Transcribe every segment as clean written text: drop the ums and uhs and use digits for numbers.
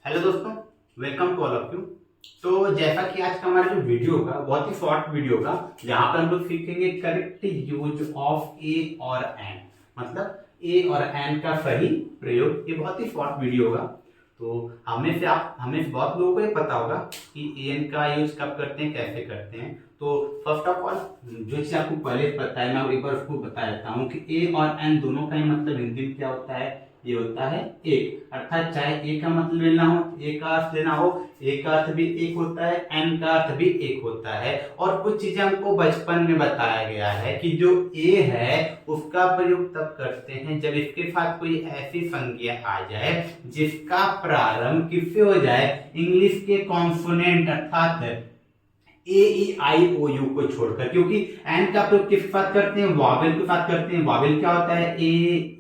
Hello दोस्तों, welcome to all of you. तो जैसा कि आज का हमारा जो वीडियो होगा बहुत ही शॉर्ट वीडियो होगा, जहां पर हम लोग सीखेंगे करेक्ट यूज ऑफ ए और एन, मतलब ए और एन का सही प्रयोग। ये बहुत ही शॉर्ट वीडियो होगा। तो हमें से बहुत लोगों को ये पता होगा कि ए एन का यूज कब करते हैं, कैसे करते हैं। तो फर्स्ट ऑफ ऑल जो चीज आपको पहले पता है मैं एक बार उसको बता देता हूँ कि ए और एन दोनों का ही मतलब हिंदी में क्या होता है। ये होता है एक, अर्थात चाहे ए का मतलब लेना हो, ए का अर्थ लेना हो, ए का अर्थ भी एक होता है, एन का अर्थ भी एक होता है। और कुछ चीजें हमको बचपन में बताया गया है कि जो ए है उसका प्रयोग तब करते हैं जब इसके साथ कोई ऐसी संज्ञा आ जाए जिसका प्रारंभ किससे हो जाए, इंग्लिश के कॉन्सोनेंट अर्थात ए ई आई ओ यू को छोड़कर। क्योंकि एन का प्रयोग किस साथ करते हैं, वॉवेल के साथ करते हैं। वॉवेल क्या होता है, ए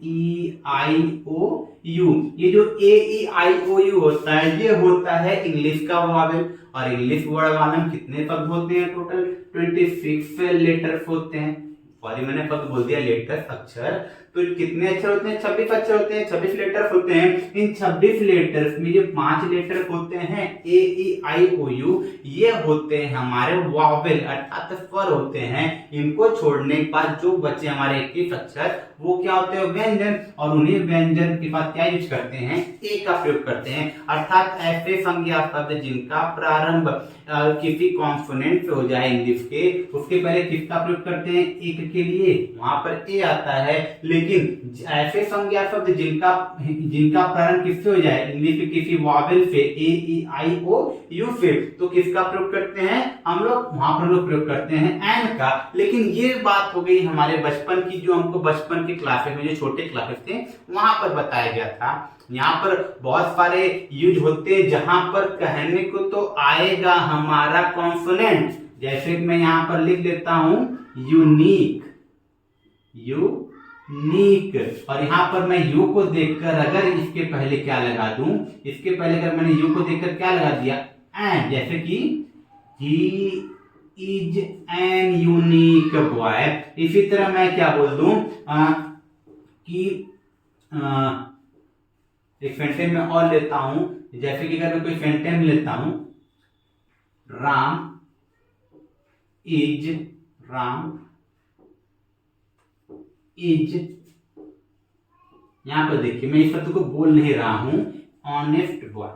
ई आई ओ यू। ये जो ए ई आई ओ यू होता है ये होता है इंग्लिश का वॉवेल। और इंग्लिश वर्ड वाले में कितने शब्द होते हैं, टोटल 26 लेटर्स होते हैं। सॉरी मैंने शब्द बोल दिया, लेटर्स अक्षर। तो कितने अक्षर होते हैं, 26 अक्षर होते हैं, 26 लेटर्स होते हैं। इन 26 लेटर्स में जो 5 लेटर्स होते हैं ए ई आई ओ यू, ये होते हैं हमारे वॉवेल अर्थात स्वर होते हैं। इनको छोड़ने के बाद जो बचे हमारे 21 अक्षर वो क्या होते हैं, व्यंजन। और उन्हीं व्यंजन के बाद क्या यूज करते हैं, ए का प्रयोग करते हैं। अर्थात ऐसे संज्ञा शब्द जिनका प्रारंभ किसी कॉन्सोनेंट से हो जाए इंग्लिश के, उसके पहले किसका प्रयोग करते हैं, एक के लिए, वहां पर ए आता है। लेकिन ऐसे संज्ञा शब्द जिनका प्रारंभ किससे हो जाए, इंग्लिश के किसी वॉवेल से, ए ई आई ओ यू से, तो किसका प्रयोग करते हैं हम लोग, वहां पर लोग प्रयोग करते हैं एन का। लेकिन ये बात हो गई हमारे बचपन की, जो हमको बचपन के क्लासेस में, जो छोटे क्लासेस थे वहां पर बताया गया था। यहाँ पर बहुत सारे यूज होते हैं जहां पर कहने को तो आएगा हमारा कॉन्सोनेंट। जैसे मैं यहाँ पर लिख देता हूं यूनिक, यूनिक। और यहाँ पर मैं यू को देखकर अगर इसके पहले क्या लगा दूं, इसके पहले अगर मैंने यू को देखकर क्या लगा दिया, एन। जैसे कि he is an unique boy. इसी तरह मैं क्या बोल दूं कि एक सेंटेंस में और लेता हूं। जैसे कि अगर मैं कोई सेंटेंस लेता हूं, राम इज यहां पर देखिए मैं इस शब्द को बोल नहीं रहा हूं, ऑनेस्ट बॉय।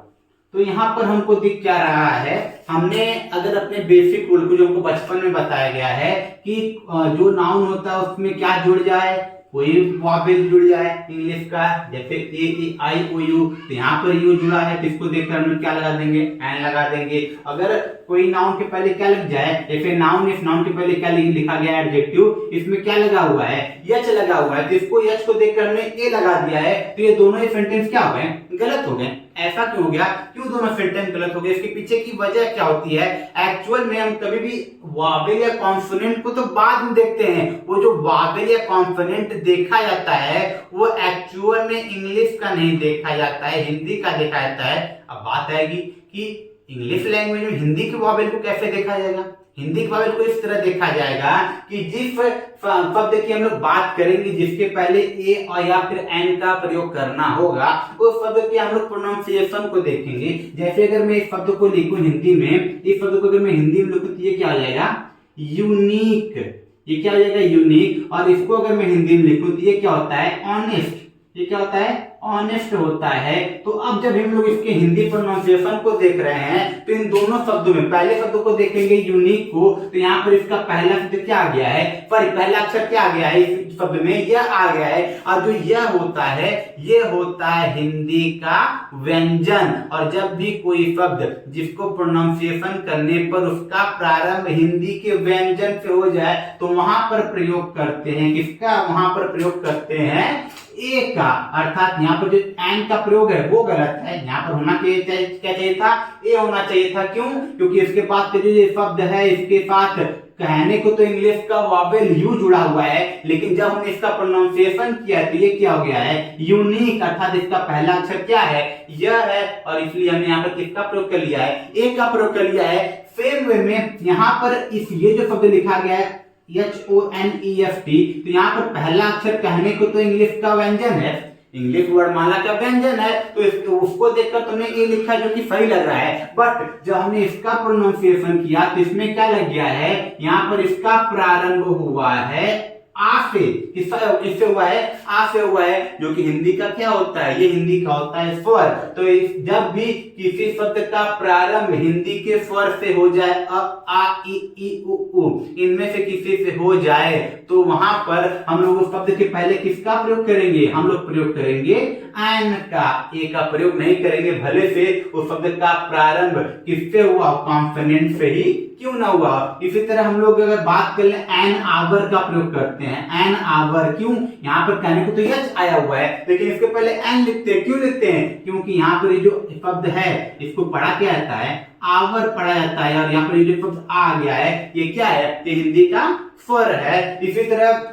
तो यहां पर हमको दिख क्या रहा है, हमने अगर अपने बेसिक रूल को जो हमको बचपन में बताया गया है कि जो नाउन होता है उसमें क्या जुड़ जाए, कोई वॉवेल जुड़ जाए इंग्लिश का, जैसे ए ई आई ओ यू, तो यहाँ पर यू जुड़ा है तो इसको देखकर हम लोग क्या लगा देंगे, एन लगा देंगे। अगर कोई नाउन के पहले क्या लग जाए, जैसे नाउन, इस नाउन के पहले क्या लिखा गया है, एडजेक्टिव, इसमें क्या लगा हुआ है, यच लगा हुआ है, तो इसको यच को देखकर हमने ए लगा दिया है, तो ये दोनों ही सेंटेंस क्या हो गए, गलत हो गए। ऐसा क्यों हो गया, क्यों दोनों सेंटेंस गलत हो गए, इसके पीछे की वजह क्या होती है। एक्चुअल में हम कभी भी वॉवेल या कॉन्सोनेंट को तो बाद में देखते हैं, वो जो वॉवेल या कॉन्सोनेंट देखा जाता है वो एक्चुअल में इंग्लिश का नहीं देखा जाता है, हिंदी का देखा जाता है। अब बात आएगी कि इंग्लिश लैंग्वेज में हिंदी के वॉवेल को कैसे देखा जाएगा। हिंदी के वॉवेल को इस तरह देखा जाएगा कि जिस शब्द की हम लोग बात करेंगे जिसके पहले ए और या फिर एन का प्रयोग करना होगा, उस शब्द के हम लोग प्रोनाउंसिएशन को देखेंगे। जैसे अगर मैं इस शब्द को लिखूं हिंदी में, इस शब्द को अगर मैं हिंदी में लिखूं तो ये क्या हो जाएगा, यूनिक। ये क्या हो जाएगा, यूनिक। और इसको अगर मैं हिंदी में लिखूं तो ये क्या होता है, ऑनेस्ट। ये क्या होता है, ऑनेस्ट होता है। तो अब जब हम लोग इसके हिंदी प्रोनाउंसिएशन को देख रहे हैं तो इन दोनों शब्दों में पहले शब्द को देखेंगे यूनिक को, तो यहाँ पर इसका पहला शब्द क्या आ गया है, पर पहला अक्षर क्या आ गया है इस शब्द में, यह आ गया है। और जो यह होता है ये होता है हिंदी का व्यंजन। और जब भी कोई शब्द जिसको प्रोनाउंसिएशन करने पर उसका प्रारंभ हिंदी के व्यंजन से हो जाए तो वहां पर प्रयोग करते हैं किसका, वहां पर प्रयोग करते हैं ए का। अर्थात यहाँ पर जो एन का प्रयोग है वो गलत है, यहाँ पर होना क्या चाहिए था, ए होना चाहिए था। क्यों, क्योंकि इसके बाद जो ये शब्द है इसके साथ कहने को तो इंग्लिश का वॉवेल यू जुड़ा हुआ है, लेकिन जब हमने इसका प्रोनाउंसिएशन किया तो ये क्या हो गया है, यूनिक। अर्थात इसका पहला अक्षर क्या है, यह है, और इसलिए हमने यहाँ पर किसका प्रयोग कर लिया है, ए का प्रयोग कर लिया है। सेम वे में यहाँ पर इस ये जो शब्द लिखा गया है HONEST, तो यहाँ पर पहला अक्षर कहने को तो इंग्लिश का व्यंजन है, इंग्लिश वर्णमाला का व्यंजन है, तो उसको देखकर तुमने ए लिखा जो कि सही लग रहा है। बट जब हमने इसका प्रोनाउंसिएशन किया तो इसमें क्या लग गया है, यहाँ पर इसका प्रारंभ हुआ है आ से। किससे हुआ है, आ से हुआ है, जो कि हिंदी का क्या होता है, ये हिंदी का होता है स्वर। तो जब भी किसी शब्द का प्रारंभ हिंदी के स्वर से हो जाए, अ आ ई उ इनमें से किसी से हो जाए, तो वहां पर हम लोग उस शब्द के पहले किसका प्रयोग करेंगे, हम लोग प्रयोग करेंगे एन का, ए का प्रयोग नहीं करेंगे, भले से उस शब्द का प्रारंभ किससे हुआ, कॉन्सोनेंट से ही क्यों ना हुआ। इसी तरह हम लोग अगर बात कर ले एन आवर का प्रयोग करते हैं, एन आवर, क्यों, यहाँ पर कहने को तो यच आया हुआ है, लेकिन इसके पहले एन लिखते हैं, क्यों लिखते हैं, क्योंकि यहाँ पर ये जो शब्द है इसको पढ़ा क्या जाता है, आवर पढ़ा जाता है, और यहाँ पर ये जो शब्द आ गया है ये क्या है, ये हिंदी का स्वर है। इसी तरह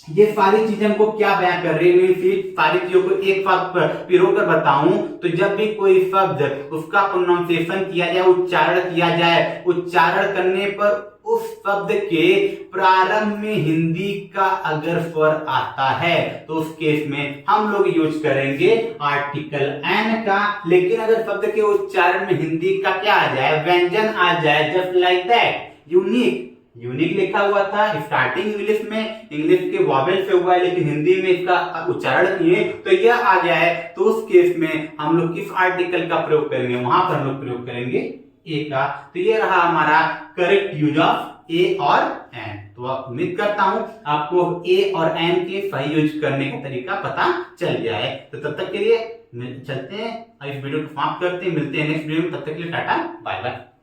ये सारी चीजें हमको क्या बयां कर रही है, सारी चीजों को एक साथ पिरो कर बताऊं तो जब भी कोई शब्द उसका प्रोनाउंसिएशन किया जाए, उच्चारण किया जाए, उच्चारण करने पर उस शब्द के प्रारंभ में हिंदी का अगर स्वर आता है तो उस केस में हम लोग यूज करेंगे आर्टिकल एन का। लेकिन अगर शब्द के उच्चारण में हिंदी का क्या आ जाए, व्यंजन आ जाए, जस्ट लाइक दैट, यूनिक लिखा हुआ था स्टार्टिंग इंग्लिश में, इंग्लिश के वॉवेल से हुआ है, लेकिन हिंदी में इसका उच्चारण किए तो यह आ गया है, तो उस केस में हम लोग किस आर्टिकल का प्रयोग करेंगे, वहां पर हम लोग प्रयोग करेंगे ए का। तो ये रहा हमारा करेक्ट यूज ऑफ ए और एन। तो उम्मीद करता हूं आपको ए और एन के सही यूज करने का तरीका पता चल गया है। तो तब तक के लिए चलते हैं, इस वीडियो को समाप्त करते हैं, मिलते हैं नेक्स्ट वीडियो में, तब तक के लिए टाटा बाय बाय।